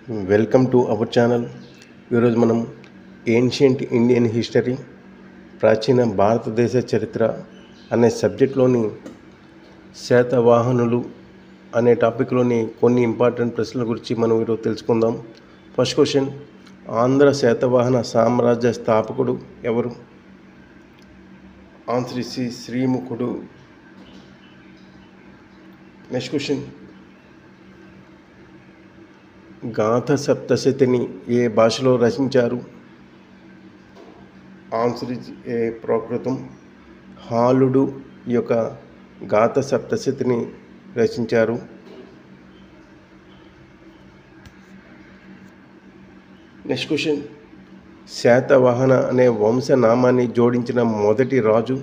Welcome to our channel. ఈరోజు మనం ancient Indian history, ప్రాచీన భారతదేశ చరిత్ర అనే సబ్జెక్ట్లోని శాతవాహనులు అనే టాపిక్లోని కొన్ని ఇంపార్టెంట్ ప్రశ్నల గురించి మనం ఈరోజు తెలుసుకుందాం. ఫస్ట్ క్వశ్చన్, ఆంధ్ర శాతవాహన సామ్రాజ్య స్థాపకుడు ఎవరు? ఆన్సర్ ఇస్ శ్రీముఖుడు. నెక్స్ట్ క్వశ్చన్, గాథ సప్తశతిని ఏ భాషలో రచించారు? ఆన్సర్ ఇస్ ప్రాకృతం. హాలుడు ఈ యొక్క గాథ సప్తశతిని రచించారు. నెక్స్ట్ క్వశ్చన్, శాతవాహన అనే వంశనామాన్ని జోడించిన మొదటి రాజు?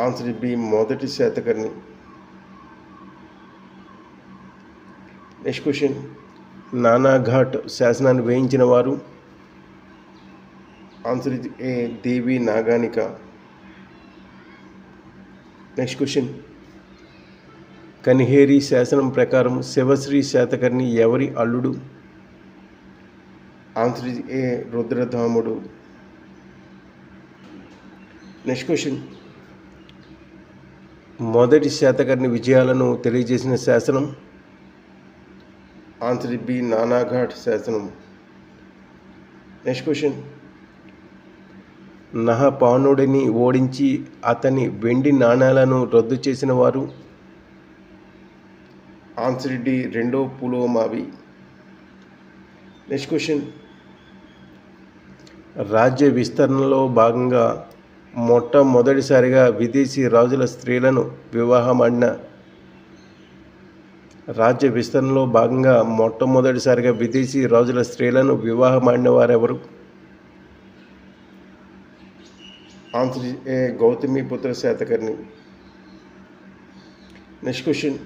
ఆన్సర్ ఇస్ బి మొదటి శాతకర్ణి. నెక్స్ట్ క్వశ్చన్, నానాఘాట్ శాసనాన్ని వేయించిన వారు? Answer is A Devi Naganika. Next question, Kanheri శాసనం ప్రకారం శివశ్రీ శాతకర్ణి ఎవరి అల్లుడు? ఆన్సర్ ఇస్ ఏ రుద్రధాముడు. నెక్స్ట్ క్వశ్చన్, మొదటి శాతకర్ణి విజయాలను తెలియజేసిన శాసనం? ఆన్సర్ ఇస్ బి నానాఘాట్ శాసనం. నెక్స్ట్ క్వశ్చన్, నహపానుడిని ఓడించి అతని వెండి నాణేలను రద్దు చేసిన వారు? ఆన్సర్ డి రెండో పులోమావి. నెక్స్ట్ క్వశ్చన్, రాజ్య విస్తరణలో భాగంగా మొట్టమొదటిసారిగా విదేశీ రాజుల స్త్రీలను వివాహమాడిన విదేశీ రాజుల స్త్రీలను వివాహమాడిన వారెవరు? Answer A Gautamiputra Satakarni. Next question,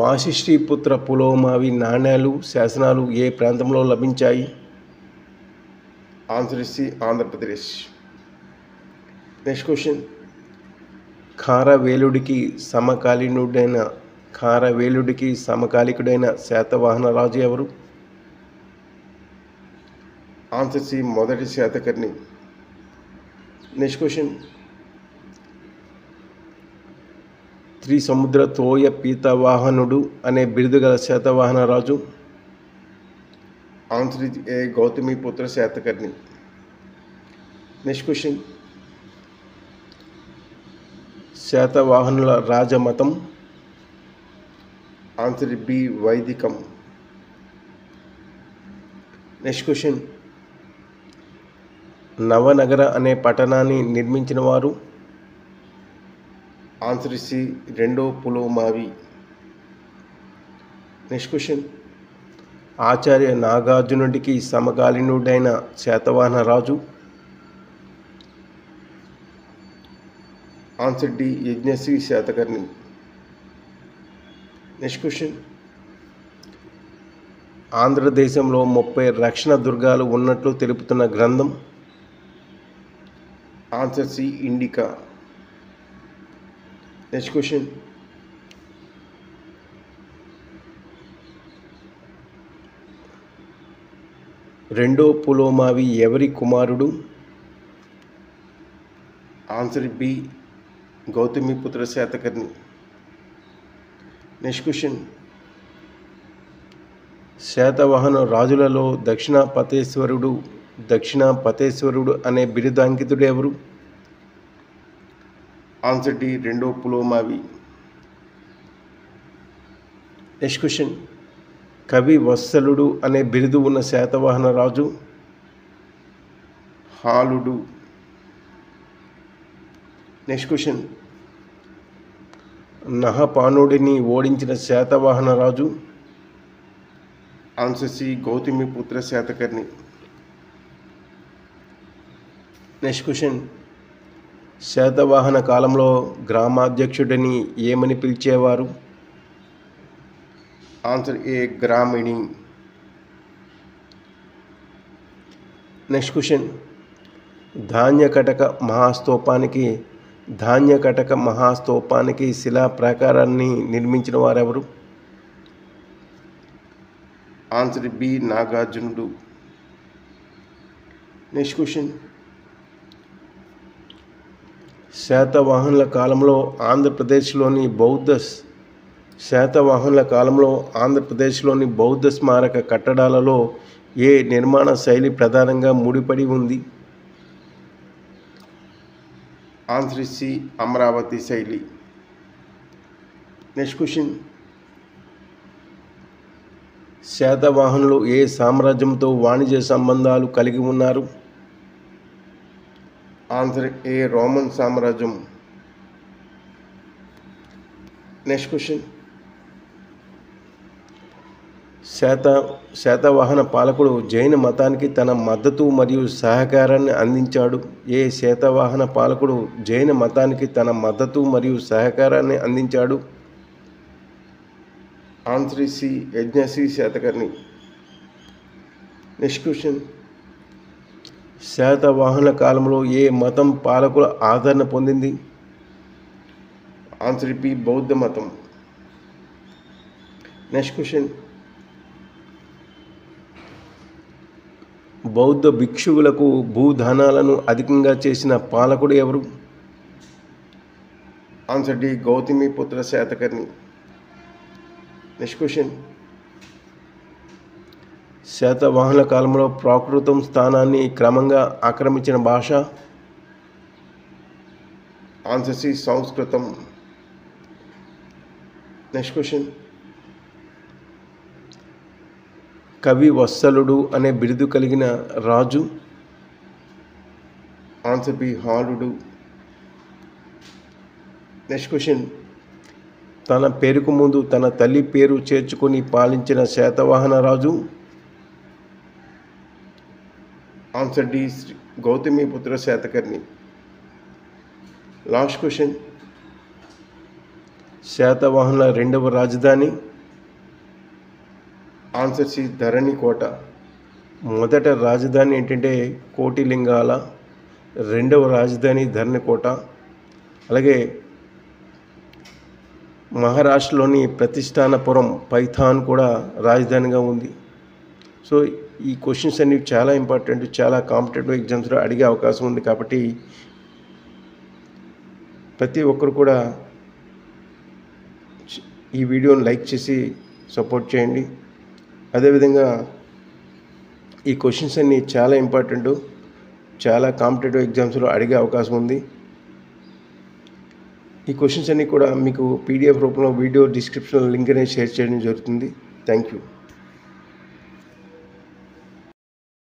Vasishthiputra Pulomavi నాణేలు శాసనాలు ఏ ప్రాంతంలో లభించాయి? Answer is Andhra Pradesh. Next question, ఖారవేలుడికి సమకాలికుడైన శాతవాహన రాజు ఎవరు? ఆన్సర్ సి మొదటి శాతకర్ణి. నెక్స్ట్ క్వశ్చన్, త్రిసముద్ర తోయ పీతవాహనుడు అనే బిరుదు గల శాతవాహన రాజు? Answer is A Gautamiputra Satakarni. Next question, శాతవాహనుల రాజమతం? ఆన్సర్ బి వైదికం. నెక్స్ట్ క్వశ్చన్, నవనగర అనే పట్టణాన్ని నిర్మించిన వారు? ఆన్సర్ సి రెండో పులోమావి. నెక్స్ట్ క్వశ్చన్, ఆచార్య నాగార్జునుడికి సమకాలీనుడైన శాతవాహన రాజు? Answer D Yajnashri Satakarni. Next question, ఆంధ్రదేశంలో 30 రక్షణ దుర్గాలు ఉన్నట్లు తెలుపుతున్న గ్రంథం? Answer C Indica. Next question, రెండో పులోమావి ఎవరి కుమారుడు? Answer B Gautamiputra Satakarni. Next question, Satavahana రాజులలో దక్షిణాపతేశ్వరుడు అనే బిరుదాంకితుడు ఎవరు? ఆన్సర్ డి రెండో పులోమావి. నెక్స్ట్ క్వశ్చన్, కవి వత్సలుడు అనే బిరుదు ఉన్న శాతవాహన రాజు? హాలుడు. నెక్స్ట్ క్వశ్చన్, నహపానుడిని ఓడించిన శాతవాహన రాజు? Answer C Gautamiputra Satakarni. Next question, Satavahana కాలంలో గ్రామాధ్యక్షుడిని ఏమని పిలిచేవారు? ఆన్సర్ ఏ గ్రామిణి. నెక్స్ట్ క్వశ్చన్, ధాన్యకటక మహాస్తూపానికి శిలా ప్రాకారాన్ని నిర్మించిన వారెవరు? ఆన్సర్ బి నాగార్జునుడు. నెక్స్ట్ క్వశ్చన్, శాతవాహనుల కాలంలో ఆంధ్రప్రదేశ్లోని బౌద్ధ స్మారక కట్టడాలలో ఏ నిర్మాణ శైలి ప్రధానంగా ముడిపడి ఉంది? ఆన్సర్ సి అమరావతి శైలి. నెక్స్ట్ క్వశ్చన్, శాతవాహనులు ఏ సామ్రాజ్యంతో వాణిజ్య సంబంధాలు కలిగి ఉన్నారు? ఆన్సర్ ఏ రోమన్ సామ్రాజ్యం. నెక్స్ట్ క్వశ్చన్, శాతవాహన పాలకుడు జైన మతానికి తన మద్దతు మరియు సహకారాన్ని అందించాడు? ఏ శాతవాహన పాలకుడు జైన మతానికి తన మద్దతు మరియు సహకారాన్ని అందించాడు? Answer C Yajnashri Satakarni. Next question, శాతవాహనుల కాలంలో ఏ మతం పాలకుల ఆదరణ పొందింది? ఆన్సర్ బి బౌద్ధ మతం. నెక్స్ట్ క్వశ్చన్, బౌద్ధ భిక్షువులకు భూదానాలను అధికంగా చేసిన పాలకుడు ఎవరు? Answer D Gautamiputra Satakarni. Next question, శాతవాహనుల కాలంలో ప్రాకృతం స్థానాన్ని క్రమంగా ఆక్రమించిన భాష? ఆన్సర్ సి సంస్కృతం. నెక్స్ట్ క్వశ్చన్, కవి వత్సలుడు అనే బిరుదు కలిగిన రాజు? ఆన్సర్ బి హాలుడు. నెక్స్ట్ క్వశ్చన్, తన పేరుకు ముందు తన తల్లి పేరు చేర్చుకొని పాలించిన శాతవాహన రాజు? Answer D Gautamiputra Satakarni. Last question, శాతవాహనుల రెండవ రాజధాని? Answer C Dharanikota. మొదట రాజధాని ఏంటంటే కోటిలింగాల, రెండవ రాజధాని ధరణికోట. అలాగే మహారాష్ట్రలోని ప్రతిష్టానపురం పైథాన్ కూడా రాజధానిగా ఉంది. సో ఈ క్వశ్చన్స్ అన్ని చాలా ఇంపార్టెంట్, చాలా కాంపిటేటివ్ ఎగ్జామ్స్లో అడిగే అవకాశం ఉంది. కాబట్టి ప్రతి ఒక్కరు కూడా ఈ వీడియోని లైక్ చేసి సపోర్ట్ చేయండి. అదేవిధంగా ఈ క్వశ్చన్స్ అన్ని చాలా ఇంపార్టెంట్, చాలా కాంపిటేటివ్ ఎగ్జామ్స్లో అడిగే అవకాశం ఉంది. ఈ క్వశ్చన్స్ అన్ని కూడా మీకు పీడిఎఫ్ రూపంలో వీడియో డిస్క్రిప్షన్లో లింక్ అనేది షేర్ చేయడం జరుగుతుంది. Thank you.